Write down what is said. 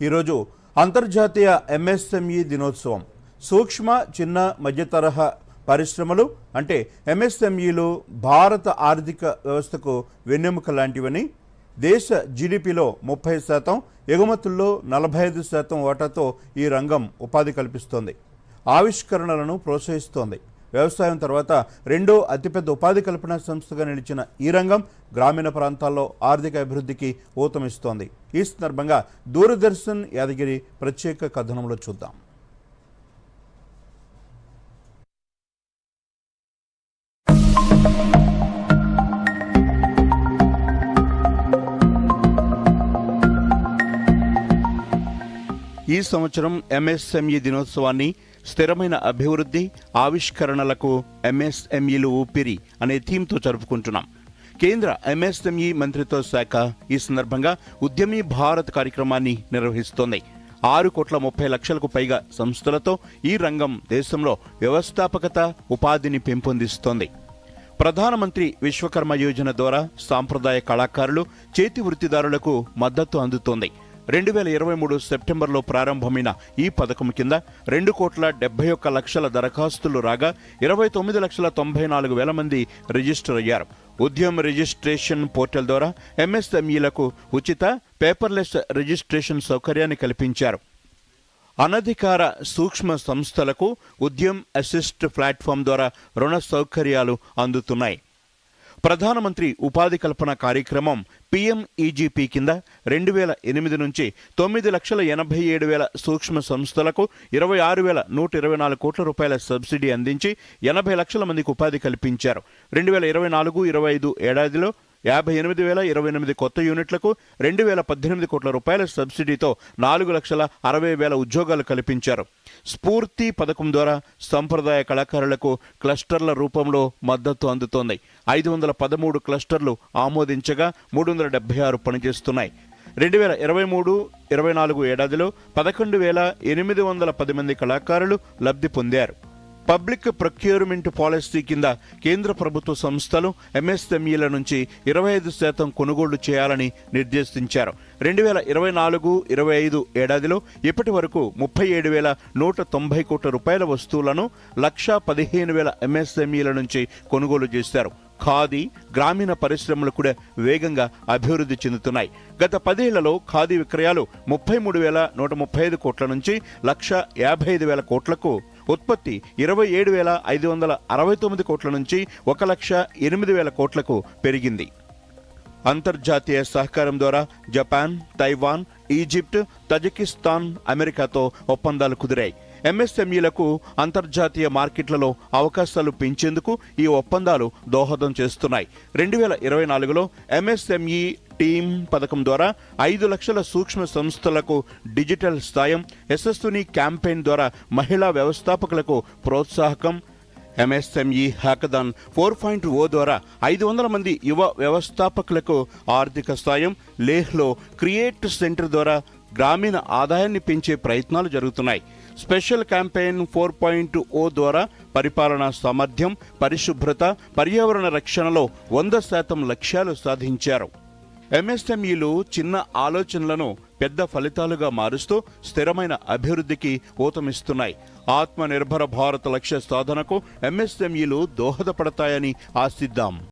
ఈరోజు అంతర్జాతీయ ఎంఎస్ఎంఈ దినోత్సవం. సూక్ష్మ, చిన్న, మధ్యతరహా పరిశ్రమలు అంటే ఎంఎస్ఎంఈలు భారత ఆర్థిక వ్యవస్థకు వెన్నెముక లాంటివని, దేశ జీడిపిలో 30%, ఎగుమతుల్లో 45% వాటాతో ఈ రంగం ఉపాధి కల్పిస్తోంది, ఆవిష్కరణలను ప్రోత్సహిస్తోంది. వ్యవసాయం తర్వాత రెండో అతిపెద్ద ఉపాధి కల్పన సంస్థగా నిలిచిన ఈ రంగం గ్రామీణ ప్రాంతాల్లో ఆర్థిక అభివృద్ధికి ఊతమిస్తోంది. ఈ సందర్భంగా దూరదర్శన్ యాదగిరి ప్రత్యేక కథనంలో చూద్దాం. ఈ సంవత్సరం ఎంఎస్ఎంఈ దినోత్సవాన్ని స్థిరమైన అభివృద్ధి, ఆవిష్కరణలకు ఎంఎస్ఎంఈలు ఊపిరి అనే థీమ్తో జరుపుకుంటున్నాం. కేంద్ర ఎంఎస్ఎంఈ మంత్రిత్వ శాఖ ఈ సందర్భంగా ఉద్యమీ భారత్ కార్యక్రమాన్ని నిర్వహిస్తోంది. 6,30,00,000కు పైగా సంస్థలతో ఈ రంగం దేశంలో వ్యవస్థాపకత, ఉపాధిని పెంపొందిస్తోంది. ప్రధానమంత్రి విశ్వకర్మ యోజన ద్వారా సాంప్రదాయ కళాకారులు, చేతి వృత్తిదారులకు మద్దతు అందుతోంది. 2023 సెప్టెంబర్లో ప్రారంభమైన ఈ పథకం కింద 2,71,00,000 దరఖాస్తులు రాగా 29,94,000 మంది రిజిస్టర్ అయ్యారు. ఉద్యమ్ రిజిస్ట్రేషన్ పోర్టల్ ద్వారా ఎంఎస్ఎంఈలకు ఉచిత పేపర్లెస్ రిజిస్ట్రేషన్ సౌకర్యాన్ని కల్పించారు. అనధికార సూక్ష్మ సంస్థలకు ఉద్యమ్ అసిస్ట్ ప్లాట్ఫామ్ ద్వారా రుణ సౌకర్యాలు అందుతున్నాయి. ప్రధానమంత్రి ఉపాధి కల్పన కార్యక్రమం PMEGP కింద 2008 నుంచి 9,87,000 సూక్ష్మ సంస్థలకు 26,124 కోట్ల రూపాయల సబ్సిడీ అందించి 80 లక్షల మందికి ఉపాధి కల్పించారు. 2024-25 ఏడాదిలో 58,028 కొత్త యూనిట్లకు 2,018 కోట్ల రూపాయల సబ్సిడీతో 4,60,000 ఉద్యోగాలు కల్పించారు. స్ఫూర్తి పథకం ద్వారా సంప్రదాయ కళాకారులకు క్లస్టర్ల రూపంలో మద్దతు అందుతోంది. 513 క్లస్టర్లు ఆమోదించగా 376 పనిచేస్తున్నాయి. 2023-24 ఏడాదిలో 11,810 మంది కళాకారులు లబ్ధి పొందారు. పబ్లిక్ ప్రొక్యూర్మెంట్ పాలసీ కింద కేంద్ర ప్రభుత్వ సంస్థలు ఎంఎస్ఎంఈల నుంచి 25% కొనుగోళ్లు చేయాలని నిర్దేశించారు. 2024-25 ఏడాదిలో ఇప్పటి వరకు 37,190 కోట్ల రూపాయల వస్తువులను 115,000 ఎంఎస్ఎంఈల నుంచి కొనుగోలు చేశారు. ఖాదీ, గ్రామీణ పరిశ్రమలు కూడా వేగంగా అభివృద్ధి చెందుతున్నాయి. గత 10 ఏళ్లలో ఖాదీ విక్రయాలు 33,135 కోట్ల నుంచి 1,55,000 కోట్లకు, ఉత్పత్తి 27,569 కోట్ల నుంచి 1,08,000 కోట్లకు పెరిగింది. అంతర్జాతీయ సహకారం ద్వారా జపాన్, తైవాన్, ఈజిప్ట్, తజికిస్తాన్, అమెరికాతో ఒప్పందాలు కుదిరాయి. ఎంఎస్ఎంఈలకు అంతర్జాతీయ మార్కెట్లలో అవకాశాలు పెంచేందుకు ఈ ఒప్పందాలు దోహదం చేస్తున్నాయి. 2024లో ఎంఎస్ఎంఈ టీమ్ పథకం ద్వారా 5 లక్షల సూక్ష్మ సంస్థలకు డిజిటల్ సాయం, యశస్విని క్యాంపెయిన్ ద్వారా మహిళా వ్యవస్థాపకులకు ప్రోత్సాహకం, ఎంఎస్ఎంఈ హ్యాకథాన్ 4.0 ద్వారా 500 మంది యువ వ్యవస్థాపకులకు ఆర్థిక సాయం, లేహ్లో క్రియేట్ సెంటర్ ద్వారా గ్రామీణ ఆదాయాన్ని పెంచే ప్రయత్నాలు జరుగుతున్నాయి. స్పెషల్ క్యాంపెయిన్ 4.0 ద్వారా పరిపాలనా సామర్థ్యం, పరిశుభ్రత, పర్యావరణ రక్షణలో 100% లక్ష్యాలు సాధించారు. ఎంఎస్ఎంఈలు చిన్న ఆలోచనలను పెద్ద ఫలితాలుగా మారుస్తూ స్థిరమైన అభివృద్ధికి ఊతమిస్తున్నాయి. ఆత్మనిర్భర భారత్ లక్ష్య సాధనకు ఎంఎస్ఎంఈలు దోహదపడతాయని ఆశిద్దాం.